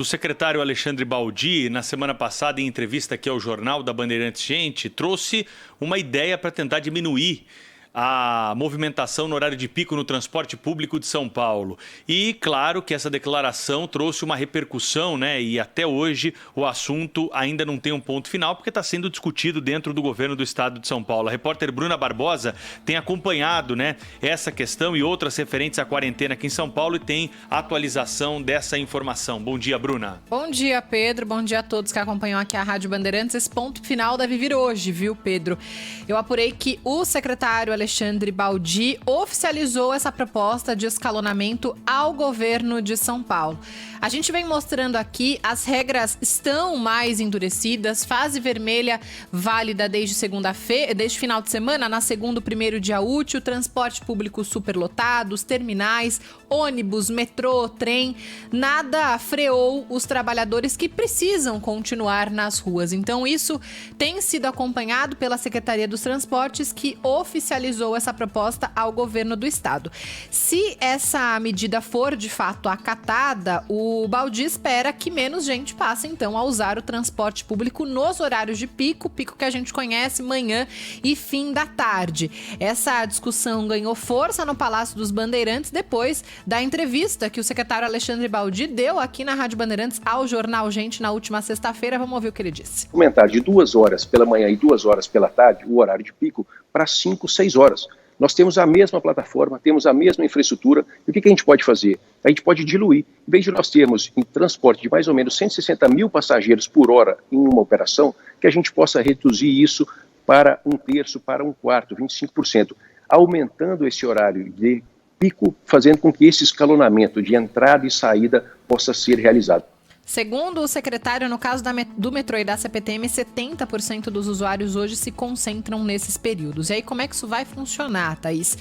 O secretário Alexandre Baldi, na semana passada, em entrevista aqui ao Jornal da Bandeirantes Gente, trouxe uma ideia para tentar diminuir a movimentação no horário de pico no transporte público de São Paulo. E claro que essa declaração trouxe uma repercussão, né? E até hoje o assunto ainda não tem um ponto final, porque está sendo discutido dentro do governo do estado de São Paulo. A repórter Bruna Barbosa tem acompanhado, né, essa questão e outras referentes à quarentena aqui em São Paulo e tem atualização dessa informação. Bom dia, Bruna. Bom dia, Pedro. Bom dia a todos que acompanham aqui a Rádio Bandeirantes. Esse ponto final deve vir hoje, viu, Pedro? Eu apurei que o secretário Alexandre Baldi oficializou essa proposta de escalonamento ao governo de São Paulo. A gente vem mostrando aqui, as regras estão mais endurecidas, fase vermelha válida desde segunda-feira, desde final de semana, na segunda, primeiro dia útil, transporte público superlotado, os terminais, ônibus, metrô, trem, nada freou os trabalhadores que precisam continuar nas ruas. Então isso tem sido acompanhado pela Secretaria dos Transportes, que oficializou essa proposta ao governo do estado. Se essa medida for de fato acatada, o Baldi espera que menos gente passe então a usar o transporte público nos horários de pico que a gente conhece, manhã e fim da tarde. Essa discussão ganhou força no Palácio dos Bandeirantes depois da entrevista que o secretário Alexandre Baldi deu aqui na Rádio Bandeirantes ao Jornal Gente na última sexta-feira. Vamos ouvir o que ele disse. Aumentar de 2 horas pela manhã e 2 horas pela tarde, o horário de pico, para 5, 6 horas. Nós temos a mesma plataforma, temos a mesma infraestrutura. E o que a gente pode fazer? A gente pode diluir. Em vez de nós termos em transporte de mais ou menos 160 mil passageiros por hora em uma operação, que a gente possa reduzir isso para 1/3, para 1/4, 25%, aumentando esse horário de pico, fazendo com que esse escalonamento de entrada e saída possa ser realizado. Segundo o secretário, no caso do metrô e da CPTM, 70% dos usuários hoje se concentram nesses períodos. E aí, como é que isso vai funcionar, Thaís?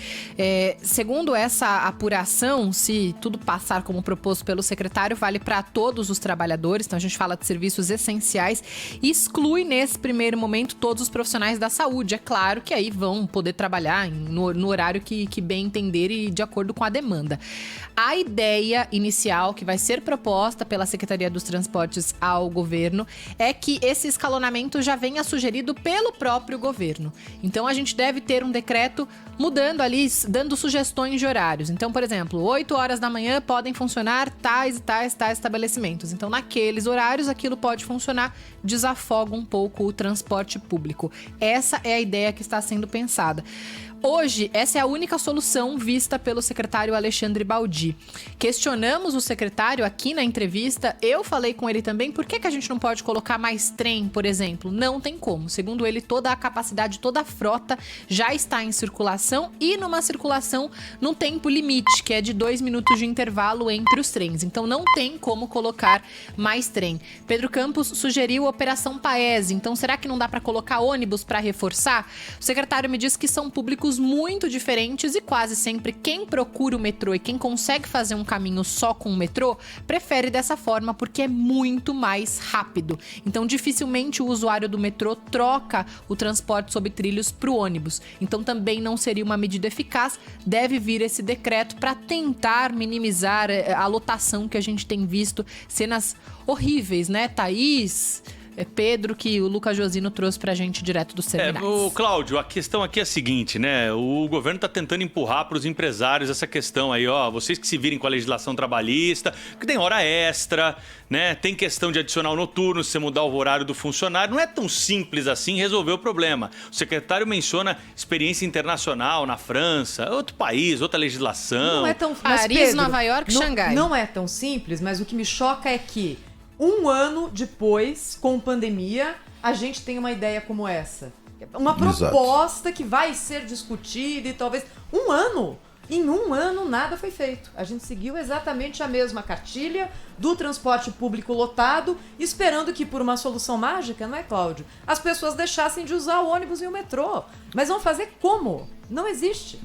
Segundo essa apuração, se tudo passar como proposto pelo secretário, vale para todos os trabalhadores. Então, a gente fala de serviços essenciais e exclui, nesse primeiro momento, todos os profissionais da saúde. É claro que aí vão poder trabalhar no horário que bem entender e de acordo com a demanda. A ideia inicial que vai ser proposta pela Secretaria dos Transportes ao governo é que esse escalonamento já venha sugerido pelo próprio governo. Então a gente deve ter um decreto mudando ali, dando sugestões de horários. Então, por exemplo, 8 horas da manhã podem funcionar tais e tais estabelecimentos. Então, naqueles horários, aquilo pode funcionar, desafoga um pouco o transporte público. Essa é a ideia que está sendo pensada. Hoje, essa é a única solução vista pelo secretário Alexandre Baldi. Questionamos o secretário aqui na entrevista, eu falei com ele também, por que a gente não pode colocar mais trem, por exemplo? Não tem como. Segundo ele, toda a capacidade, toda a frota já está em circulação e numa circulação num tempo limite, que é de 2 minutos de intervalo entre os trens. Então não tem como colocar mais trem. Pedro Campos sugeriu a Operação Paese. Então será que não dá para colocar ônibus para reforçar? O secretário me disse que são públicos muito diferentes e quase sempre quem procura o metrô e quem consegue fazer um caminho só com o metrô prefere dessa forma porque é muito mais rápido. Então dificilmente o usuário do metrô troca o transporte sob trilhos para o ônibus. Então também não seria uma medida eficaz. Deve vir esse decreto para tentar minimizar a lotação que a gente tem visto, cenas horríveis, né, Thaís? Pedro, que o Lucas Josino trouxe pra gente direto dos terminais. Cláudio, a questão aqui é a seguinte, né? O governo tá tentando empurrar pros empresários essa questão aí, ó. Vocês que se virem com a legislação trabalhista, que tem hora extra, né? Tem questão de adicional noturno, se você mudar o horário do funcionário. Não é tão simples assim resolver o problema. O secretário menciona experiência internacional na França, outro país, outra legislação. Não é tão Paris, Pedro, Nova York, Xangai. Não é tão simples, mas o que me choca é que 1 ano depois, com pandemia, a gente tem uma ideia como essa. Uma proposta que vai ser discutida e talvez... 1 ano! Em 1 ano, nada foi feito. A gente seguiu exatamente a mesma cartilha do transporte público lotado, esperando que, por uma solução mágica, não é, Cláudio? As pessoas deixassem de usar o ônibus e o metrô. Mas vão fazer como? Não existe.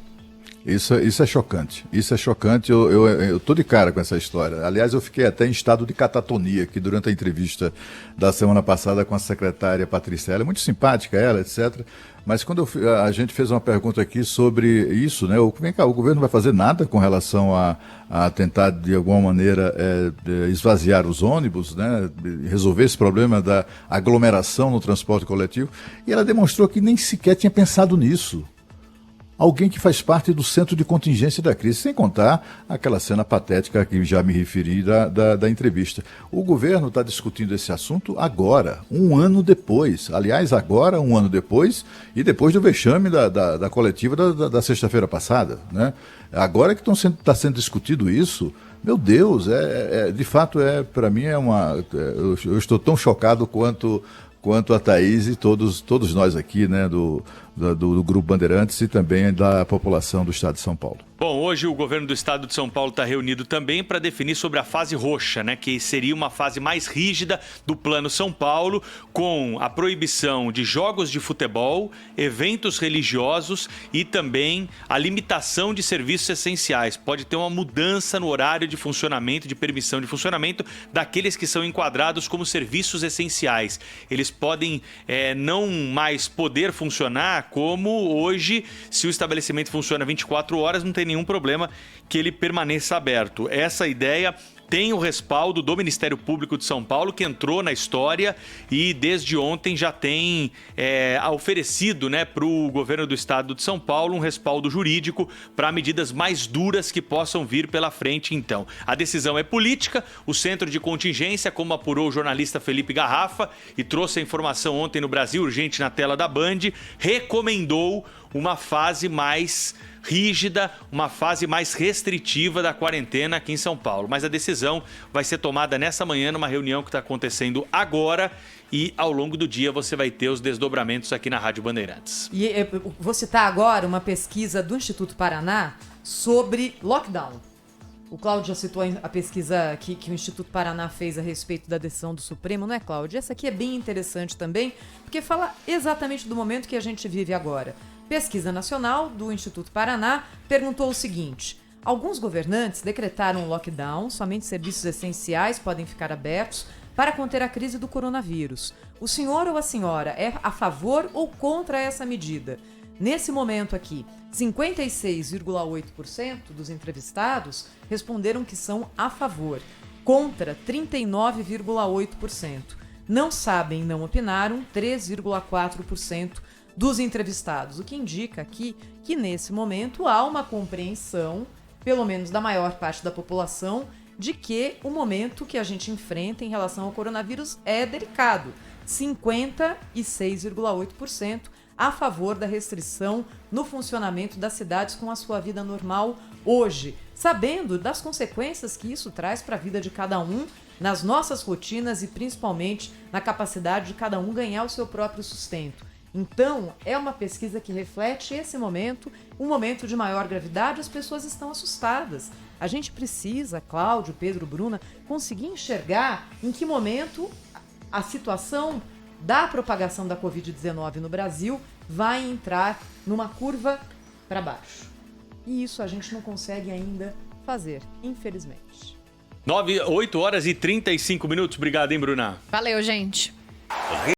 Isso é chocante. Isso é chocante. Eu tô de cara com essa história. Aliás, eu fiquei até em estado de catatonia aqui durante a entrevista da semana passada com a secretária Patrícia. Ela é muito simpática, ela, etc. Mas quando a gente fez uma pergunta aqui sobre isso, né? Vem cá, o governo não vai fazer nada com relação a tentar, de alguma maneira, esvaziar os ônibus, né? Resolver esse problema da aglomeração no transporte coletivo. E ela demonstrou que nem sequer tinha pensado nisso. Alguém que faz parte do centro de contingência da crise, sem contar aquela cena patética a que já me referi da entrevista. O governo está discutindo esse assunto agora, um ano depois. Aliás, agora, um ano depois, e depois do vexame da coletiva da sexta-feira passada, né? Agora que está sendo discutido isso, meu Deus, de fato, para mim eu estou tão chocado quanto a Thaís e todos nós aqui, né, do Grupo Bandeirantes e também da população do estado de São Paulo. Bom, hoje o governo do estado de São Paulo está reunido também para definir sobre a fase roxa, né, que seria uma fase mais rígida do Plano São Paulo, com a proibição de jogos de futebol, eventos religiosos e também a limitação de serviços essenciais. Pode ter uma mudança no horário de funcionamento, de permissão de funcionamento daqueles que são enquadrados como serviços essenciais. Eles podem não mais poder funcionar como hoje, se o estabelecimento funciona 24 horas, não tem nenhum problema que ele permaneça aberto. Essa ideia tem o respaldo do Ministério Público de São Paulo, que entrou na história e desde ontem já tem oferecido, né, para o governo do estado de São Paulo um respaldo jurídico para medidas mais duras que possam vir pela frente. Então, a decisão é política. O centro de contingência, como apurou o jornalista Felipe Garrafa e trouxe a informação ontem no Brasil Urgente na tela da Band, recomendou uma fase mais rígida, uma fase mais restritiva da quarentena aqui em São Paulo. Mas a decisão vai ser tomada nessa manhã, numa reunião que está acontecendo agora, e ao longo do dia você vai ter os desdobramentos aqui na Rádio Bandeirantes. E vou citar agora uma pesquisa do Instituto Paraná sobre lockdown. O Cláudio já citou a pesquisa que o Instituto Paraná fez a respeito da decisão do Supremo, não é, Cláudio? Essa aqui é bem interessante também, porque fala exatamente do momento que a gente vive agora. Pesquisa nacional do Instituto Paraná perguntou o seguinte: alguns governantes decretaram um lockdown, somente serviços essenciais podem ficar abertos para conter a crise do coronavírus. O senhor ou a senhora é a favor ou contra essa medida? Nesse momento aqui, 56,8% dos entrevistados responderam que são a favor, contra 39,8%. Não sabem, não opinaram, 3,4% dos entrevistados, o que indica aqui que nesse momento há uma compreensão, pelo menos da maior parte da população, de que o momento que a gente enfrenta em relação ao coronavírus é delicado. 56,8% a favor da restrição no funcionamento das cidades com a sua vida normal hoje, sabendo das consequências que isso traz para a vida de cada um, nas nossas rotinas e principalmente na capacidade de cada um ganhar o seu próprio sustento. Então, é uma pesquisa que reflete esse momento, um momento de maior gravidade. As pessoas estão assustadas. A gente precisa, Cláudio, Pedro, Bruna, conseguir enxergar em que momento a situação da propagação da Covid-19 no Brasil vai entrar numa curva para baixo. E isso a gente não consegue ainda fazer, infelizmente. 8 horas e 35 minutos. Obrigado, hein, Bruna? Valeu, gente.